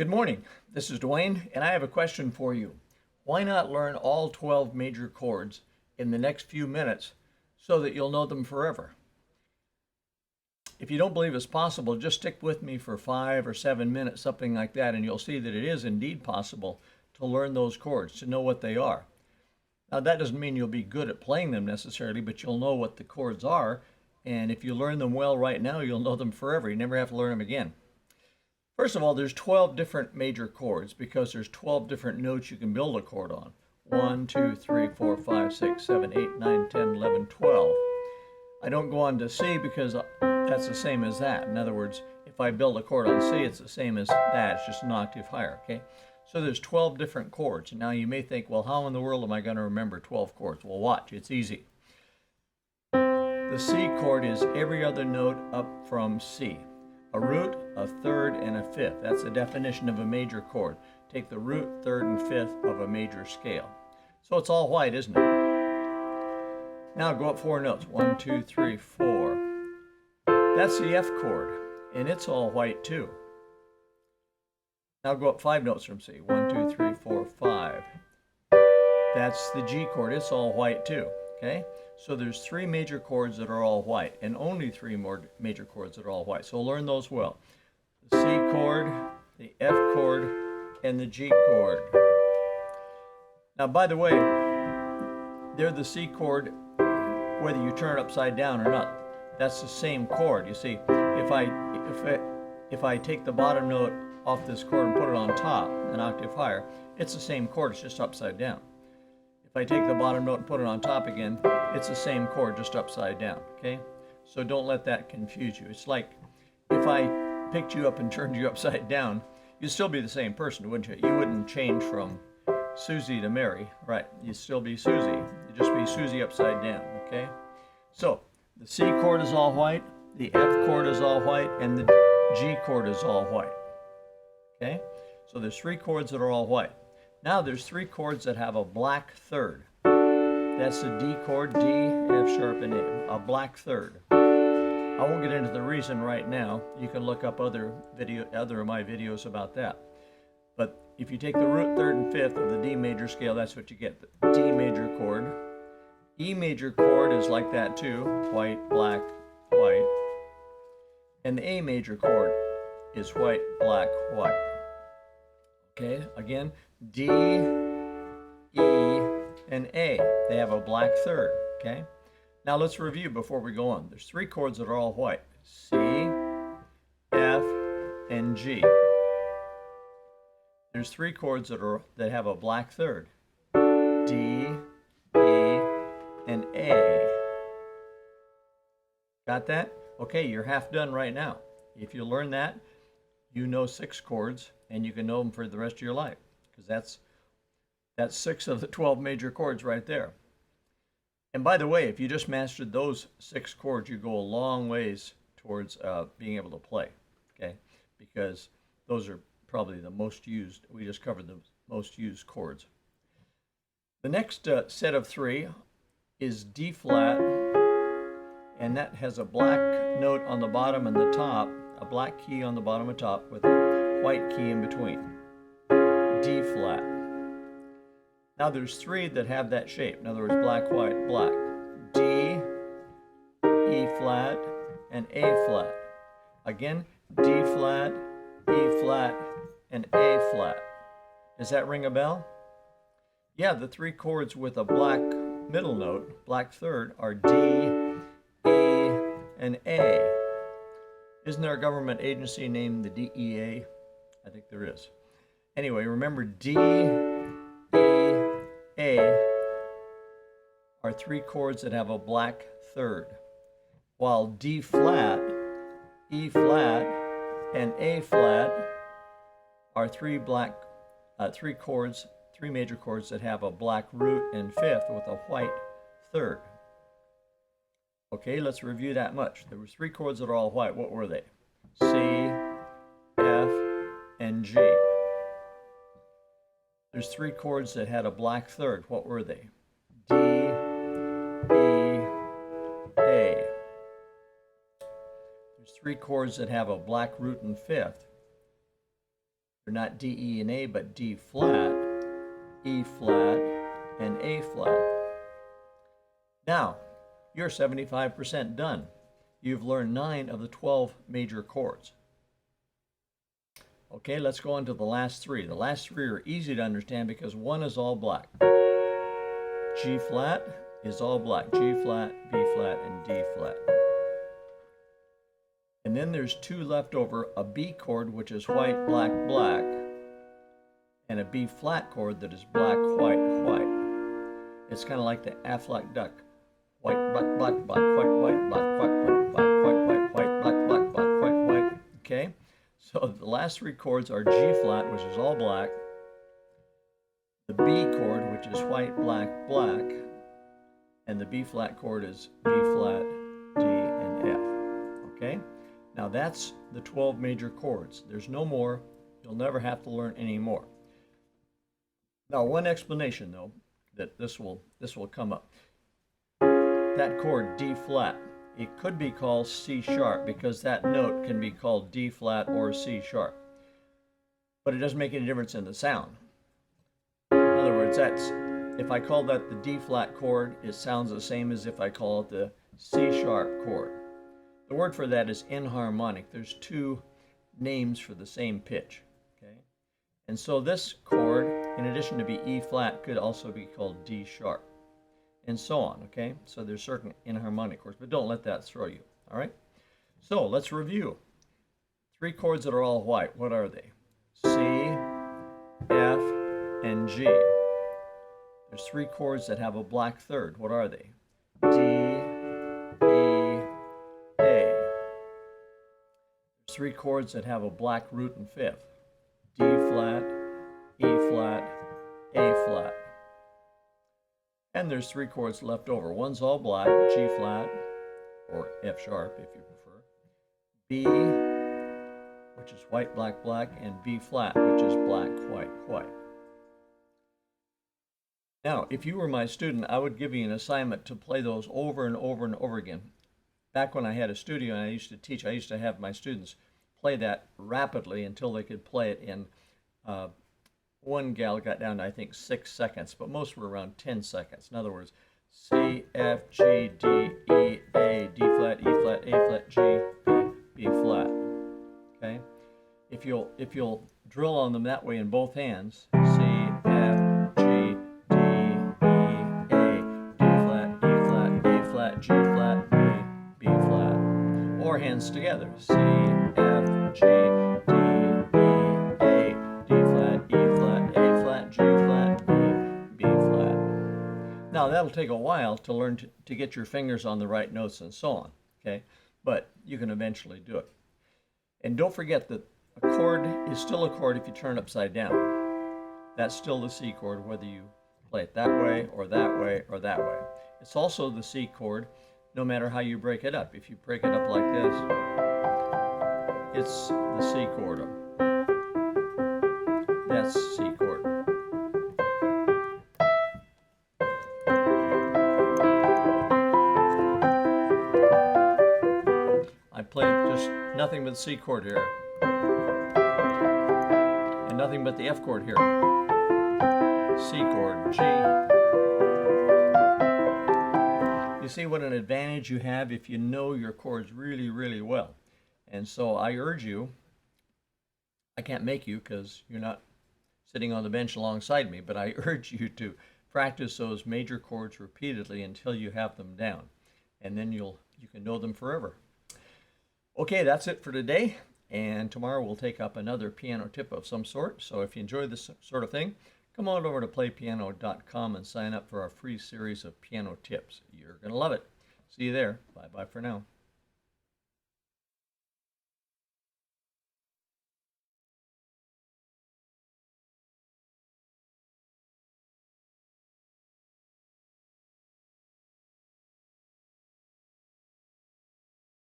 Good morning. This is Dwayne, and I have a question for you. Why not learn all 12 major chords in the next few minutes so that you'll know them forever? If you don't believe it's possible, just stick with me for 5 or 7 minutes, something like that, and you'll see that it is indeed possible to learn those chords, to know what they are. Now, that doesn't mean you'll be good at playing them necessarily, but you'll know what the chords are, and if you learn them well right now, you'll know them forever. You never have to learn them again. First of all, there's 12 different major chords because there's 12 different notes you can build a chord on. 1, 2, 3, 4, 5, 6, 7, 8, 9, 10, 11, 12. I don't go on to C because that's the same as that. In other words, if I build a chord on C, it's the same as that. It's just an octave higher, okay? So there's 12 different chords. Now you may think, well, how in the world am I going to remember 12 chords? Well, watch. It's easy. The C chord is every other note up from C. A root, a third, and a fifth. That's the definition of a major chord. Take the root, third, and fifth of a major scale. So it's all white, isn't it? Now go up 4 notes. 1, 2, 3, 4. That's the F chord, and it's all white too. Now go up 5 notes from C. 1, 2, 3, 4, 5. That's the G chord. It's all white too. Okay? So there's 3 major chords that are all white, and only 3 more major chords that are all white. So learn those well. The C chord, the F chord, and the G chord. Now, by the way, they're the C chord whether you turn it upside down or not. That's the same chord. You see, if I take the bottom note off this chord and put it on top, an octave higher, it's the same chord, it's just upside down. If I take the bottom note and put it on top again, it's the same chord, just upside down, okay? So don't let that confuse you. It's like if I picked you up and turned you upside down, you'd still be the same person, wouldn't you? You wouldn't change from Susie to Mary, right? You'd still be Susie. You'd just be Susie upside down, okay? So the C chord is all white, the F chord is all white, and the G chord is all white, okay? So there's 3 chords that are all white. Now there's 3 chords that have a black third. That's the D chord, D, F sharp, and A black third. I won't get into the reason right now. You can look up other of my videos about that. But if you take the root, third, and fifth of the D major scale, that's what you get, the D major chord. E major chord is like that too, white, black, white. And the A major chord is white, black, white. Okay, again, D, E, and A. They have a black third, okay? Now let's review before we go on. There's 3 chords that are all white. C, F, and G. There's 3 chords that have a black third. D, E, and A. Got that? Okay, you're half done right now. If you learn that, you know 6 chords, and you can know them for the rest of your life, because that's 6 of the 12 major chords right there. And by the way, if you just mastered those 6 chords, you go a long ways towards being able to play, okay? Because those are probably the most used. We just covered the most used chords. The next set of 3 is D flat, and that has a black note on the bottom and the top, a black key on the bottom and top with a white key in between. D flat. Now there's 3 that have that shape. In other words, black, white, black. D, E flat, and A flat. Again, D flat, E flat, and A flat. Does that ring a bell? Yeah, the 3 chords with a black middle note, black third, are D, E, and A. Isn't there a government agency named the DEA? I think there is. Anyway, remember D, E, A are 3 chords that have a black third, while D flat, E flat, and A flat are 3 major chords that have a black root and fifth with a white third. Okay, let's review that much. There were 3 chords that are all white. What were they? C, F, and G. There's 3 chords that had a black third. What were they? D, E, A. There's 3 chords that have a black root and fifth. They're not D, E, and A, but D flat, E flat, and A flat. Now, you're 75% done. You've learned 9 of the 12 major chords. Okay, let's go on to the last 3. The last 3 are easy to understand because one is all black. G flat is all black. G flat, B flat, and D flat. And then there's 2 left over, a B chord, which is white, black, black, and a B flat chord that is black, white, white. It's kind of like the A-flat duck. White, black, black, black, white, white, black, white, white, black, white, white, white, black, black, black, white, white. Okay? So the last 3 chords are G flat, which is all black, the B chord, which is white, black, black, and the B flat chord is B flat, D, and F. Okay? Now that's the 12 major chords. There's no more. You'll never have to learn any more. Now, one explanation though, that this will come up. That chord D flat, it could be called C sharp because that note can be called D flat or C sharp. But it doesn't make any difference in the sound. In other words, if I call that the D flat chord, it sounds the same as if I call it the C sharp chord. The word for that is enharmonic. There's 2 names for the same pitch. Okay? And so this chord, in addition to be E flat, could also be called D sharp. And so on, okay? So there's certain enharmonic chords, but don't let that throw you, all right? So let's review. 3 chords that are all white, what are they? C, F, and G. There's 3 chords that have a black third, what are they? D, E, A. There's 3 chords that have a black root and fifth. D flat, E flat, A flat. And there's 3 chords left over. One's all black, G flat, or F sharp if you prefer. B, which is white, black, black, and B flat, which is black, white, white. Now, if you were my student, I would give you an assignment to play those over and over and over again. Back when I had a studio and I used to teach, I used to have my students play that rapidly until they could play it in one gal got down to, I think, 6 seconds, but most were around 10 seconds. In other words, C, F, G, D, E, A, D flat, E flat, A flat, G, B, B flat. Okay? If you'll drill on them that way in both hands, C, F, G, D, E, A, D flat, E flat, A flat, G flat, B, B flat. Or hands together, C, F, G, D, Now that'll take a while to learn to get your fingers on the right notes and so on, okay? But you can eventually do it. And don't forget that a chord is still a chord if you turn it upside down. That's still the C chord whether you play it that way or that way or that way. It's also the C chord no matter how you break it up. If you break it up like this, it's the C chord. That's C chord. I played just nothing but the C chord here. And nothing but the F chord here. C chord, G. You see what an advantage you have if you know your chords really, really well. And so I urge you, I can't make you because you're not sitting on the bench alongside me, but I urge you to practice those major chords repeatedly until you have them down. And then you can know them forever. Okay, that's it for today. And tomorrow we'll take up another piano tip of some sort. So if you enjoy this sort of thing, come on over to playpiano.com and sign up for our free series of piano tips. You're going to love it. See you there. Bye-bye for now.